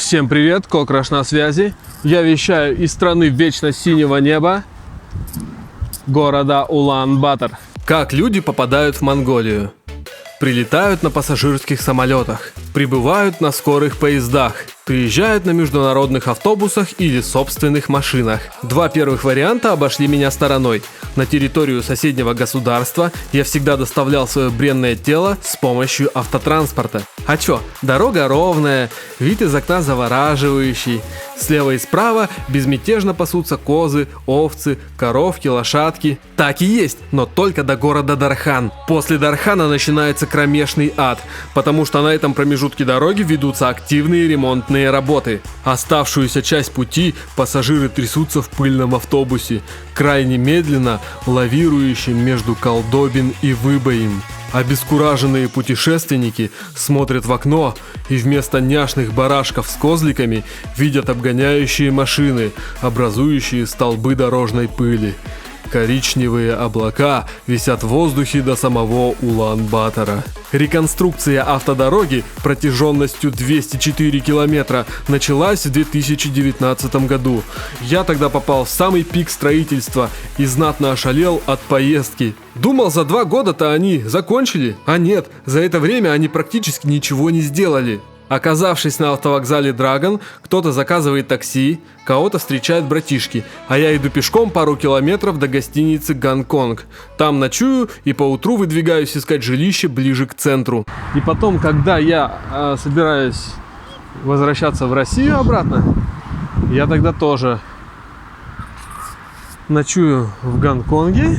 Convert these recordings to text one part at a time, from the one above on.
Всем привет, Кокраш на связи. Я вещаю из страны вечно синего неба, города Улан-Батор. Как люди попадают в Монголию? Прилетают на пассажирских самолетах, прибывают на скорых поездах, приезжают на международных автобусах или собственных машинах. Два первых варианта обошли меня стороной. На территорию соседнего государства я всегда доставлял свое бренное тело с помощью автотранспорта. А чё, дорога ровная, вид из окна завораживающий. Слева и справа безмятежно пасутся козы, овцы, коровки, лошадки. Так и есть, но только до города Дархан. После Дархана начинается кромешный ад, потому что на этом промежутке дороги ведутся активные ремонтные работы. Оставшуюся часть пути пассажиры трясутся в пыльном автобусе, крайне медленно лавирующим между колдобин и выбоин. Обескураженные путешественники смотрят в окно и вместо няшных барашков с козликами видят обгоняющие машины, образующие столбы дорожной пыли. Коричневые облака висят в воздухе до самого Улан-Батора. Реконструкция автодороги протяженностью 204 километра началась в 2019 году. Я тогда попал в самый пик строительства и знатно ошалел от поездки. Думал, за 2 года-то они закончили, а нет, за это время они практически ничего не сделали. Оказавшись на автовокзале Драгон, кто-то заказывает такси, кого-то встречают братишки, а я иду пешком пару километров до гостиницы Гонконг. Там ночую и поутру выдвигаюсь искать жилище ближе к центру. И потом, когда я собираюсь возвращаться в Россию обратно, я тогда тоже ночую в Гонконге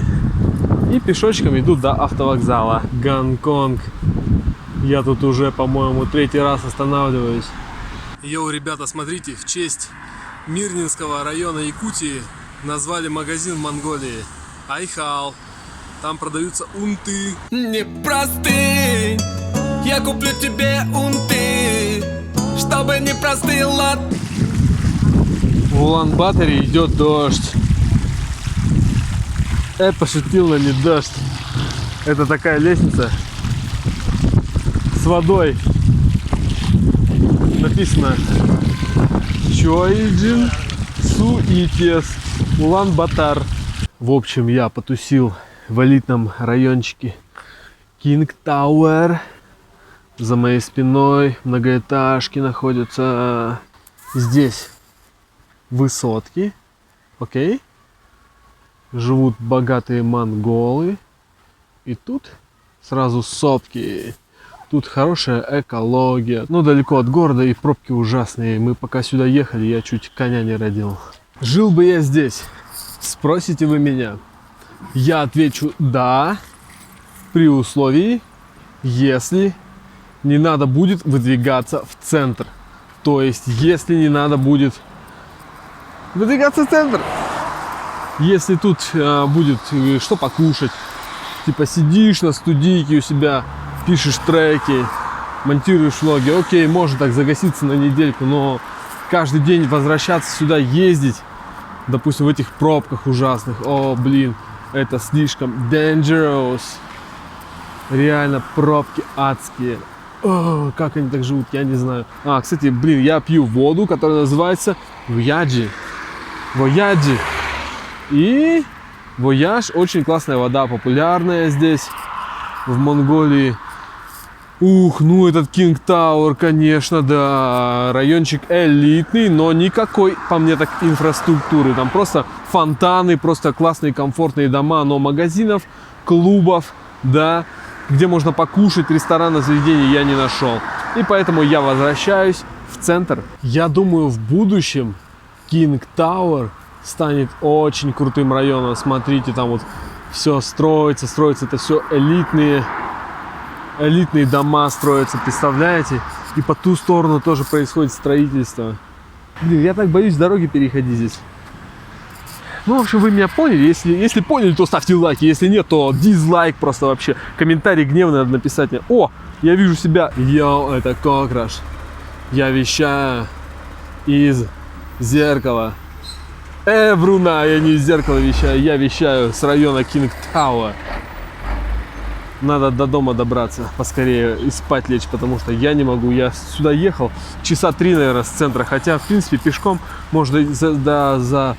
и пешочком иду до автовокзала. Гонконг. Я тут уже, по-моему, 3-й раз останавливаюсь. Йоу, ребята, смотрите, в честь Мирнинского района Якутии назвали магазин в Монголии. Айхал. Там продаются унты. Не простынь, я куплю тебе унты, чтобы не простыла. В Улан-Баторе идет дождь. Пошутил, но не дождь. Это такая лестница с водой. Написано Чойджин Суитес Улан-Батор. В общем, я потусил в элитном райончике Кинг Тауэр. За моей спиной многоэтажки находятся. Здесь высотки. Окей. Живут богатые монголы. И тут сразу сопки. Тут хорошая экология. Но далеко от города и пробки ужасные. Мы пока сюда ехали, я чуть коня не родил. Жил бы я здесь? Спросите вы меня. Я отвечу да, при условии, если не надо будет выдвигаться в центр. То есть, если не надо будет выдвигаться в центр. Если тут будет что покушать, типа сидишь на студийке у себя, пишешь треки, монтируешь влоги, окей, можно так загаситься на недельку, но каждый день возвращаться сюда, ездить, допустим, в этих пробках ужасных, о, блин, это слишком dangerous. Реально пробки адские. О, как они так живут, я не знаю. Кстати, блин, я пью воду, которая называется Вояджи. Вояджи. И Вояж, очень классная вода, популярная здесь, в Монголии. Ну этот Кинг Тауэр, конечно, да, райончик элитный, но никакой, по мне так, инфраструктуры. Там просто фонтаны, просто классные, комфортные дома, но магазинов, клубов, да, где можно покушать, ресторана, заведений я не нашел. И поэтому я возвращаюсь в центр. Я думаю, в будущем Кинг Тауэр станет очень крутым районом. Смотрите, там вот все строится, это все элитные дома строятся, представляете? И по ту сторону тоже происходит строительство. Блин, я так боюсь дороги переходить здесь. Ну, в общем, вы меня поняли. Если поняли, то ставьте лайки. Если нет, то дизлайк просто вообще. Комментарий гневный надо написать мне. О, я вижу себя. Йоу, это Кокраш. Я вещаю из зеркала. Бруна, я не из зеркала вещаю. Я вещаю с района Кинг Тауэр. Надо до дома добраться поскорее и спать лечь, потому что я не могу. Я сюда ехал часа 3, наверное, с центра. Хотя, в принципе, пешком можно за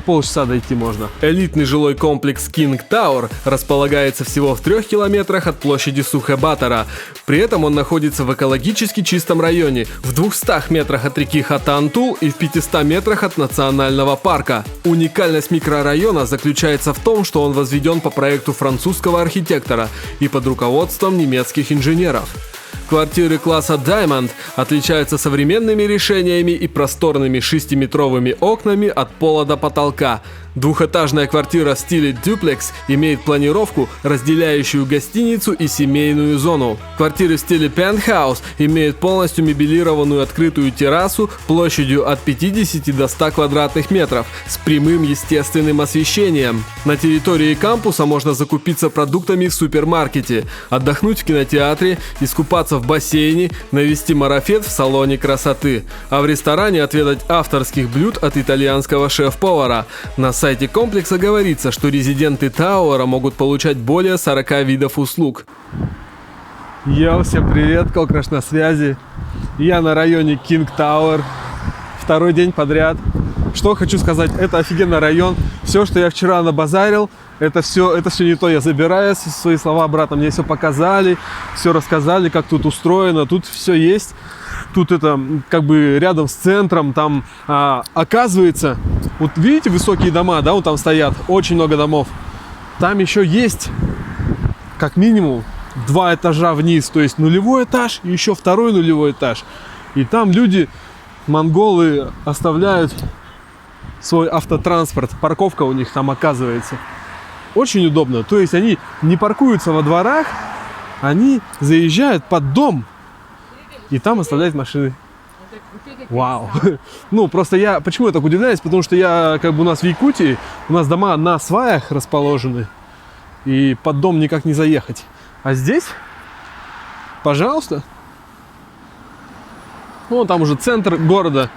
полчаса дойти можно. Элитный жилой комплекс King Tower располагается всего в 3 километрах от площади Сухэ-Баттера. При этом он находится в экологически чистом районе, в 200 метрах от реки Хатан-Тул и в 500 метрах от национального парка. Уникальность микрорайона заключается в том, что он возведен по проекту французского архитектора и под руководством немецких инженеров. Квартиры класса Diamond отличаются современными решениями и просторными 6-метровыми окнами от пола до потолка. Двухэтажная квартира в стиле дюплекс имеет планировку, разделяющую гостиницу и семейную зону. Квартиры в стиле пентхаус имеют полностью мебелированную открытую террасу площадью от 50 до 100 квадратных метров с прямым естественным освещением. На территории кампуса можно закупиться продуктами в супермаркете, отдохнуть в кинотеатре, искупаться в бассейне, навести марафет в салоне красоты, а в ресторане отведать авторских блюд от итальянского шеф-повара. На сайте комплекса говорится, что резиденты Тауэра могут получать более 40 видов услуг. Йоу, всем привет, Кокраш на связи. Я на районе King Tower. Второй день подряд. Что хочу сказать, это офигенный район. Все, что я вчера набазарил, это все не то. Я забираю свои слова обратно. Мне все показали, все рассказали, как тут устроено. Тут все есть. Тут это как бы рядом с центром. Там оказывается, вот видите высокие дома, да, вот там стоят, очень много домов. Там еще есть как минимум 2 этажа вниз, то есть нулевой этаж и еще второй нулевой этаж. И там люди, монголы, оставляют свой автотранспорт. Парковка у них там оказывается. Очень удобно. То есть они не паркуются во дворах, они заезжают под дом и там оставляют машины. Вау. Ну, просто почему я так удивляюсь? Потому что как бы у нас в Якутии, у нас дома на сваях расположены, и под дом никак не заехать. А здесь, пожалуйста. Вон там уже центр города.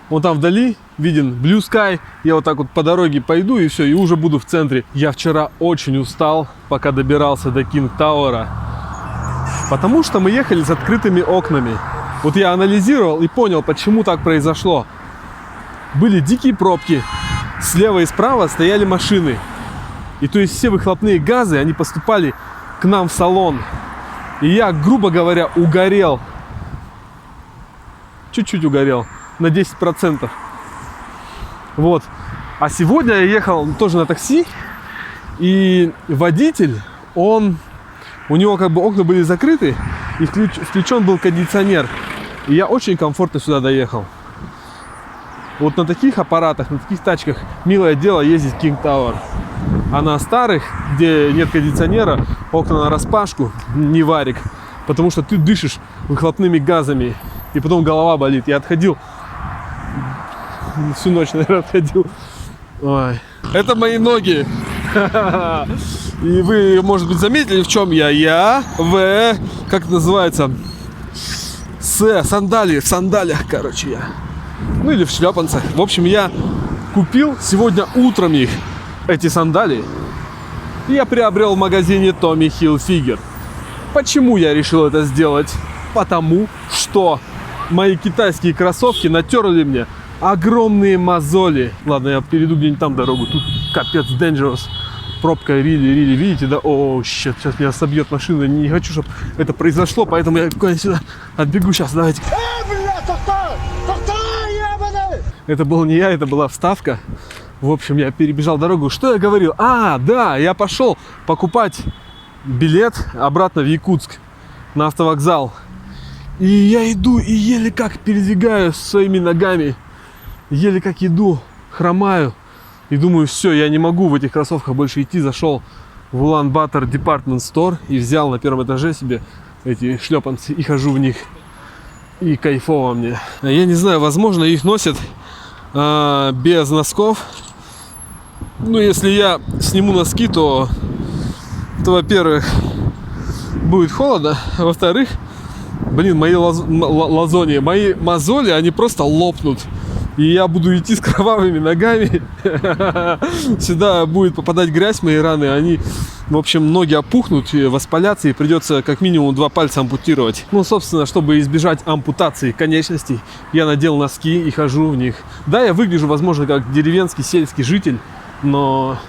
Вон там вдали виден Blue Sky. Я вот так вот по дороге пойду и все, и уже буду в центре. Я вчера очень устал, пока добирался до King Tower, потому что мы ехали с открытыми окнами. Вот я анализировал и понял, почему так произошло. Были дикие пробки. Слева и справа стояли машины. И то есть все выхлопные газы, они поступали к нам в салон. И я, грубо говоря, угорел. Чуть-чуть угорел. На 10%. Вот. А сегодня я ехал тоже на такси. И водитель, у него как бы окна были закрыты. И включен был кондиционер. И я очень комфортно сюда доехал. Вот на таких аппаратах, на таких тачках милое дело ездить в King Tower. А на старых, где нет кондиционера, окна нараспашку, не варик. Потому что ты дышишь выхлопными газами. И потом голова болит. Я отходил. Всю ночь, наверное, отходил. Ой. Это мои ноги. И вы, может быть, заметили, в чем я. Как это называется? В сандалиях, короче, я. Ну или в шлепанцах. В общем, я купил сегодня утром эти сандалии. И я приобрел в магазине Tommy Hilfiger. Почему я решил это сделать? Потому что мои китайские кроссовки натерли мне огромные мозоли. Ладно, я перейду где-нибудь там дорогу. Тут капец dangerous. Пробка, рили, видите, да? О, сейчас меня собьет машина. Не хочу, чтобы это произошло, поэтому я куда-нибудь сюда отбегу сейчас. Давайте. Это был не я, это была вставка. В общем, я перебежал дорогу. Что я говорил? Да, я пошел покупать билет обратно в Якутск на автовокзал. И я иду и еле как передвигаю своими ногами. Еле как иду, хромаю. И думаю, все, я не могу в этих кроссовках больше идти. Зашел в Улан-Батор Department Store и взял на первом этаже себе эти шлепанцы и хожу в них. И кайфово мне. Я не знаю, возможно, их носят без носков. Ну, если я сниму носки, то во-первых, будет холодно. А во-вторых, мои мои мозоли, они просто лопнут. И я буду идти с кровавыми ногами. Сюда будет попадать грязь, мои раны. Они В общем, ноги опухнут, воспалятся, и придется как минимум 2 пальца ампутировать. Ну, собственно, чтобы избежать ампутации конечностей, я надел носки и хожу в них. Да, я выгляжу, возможно, как деревенский сельский житель, но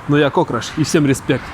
я кокраш, и всем респект.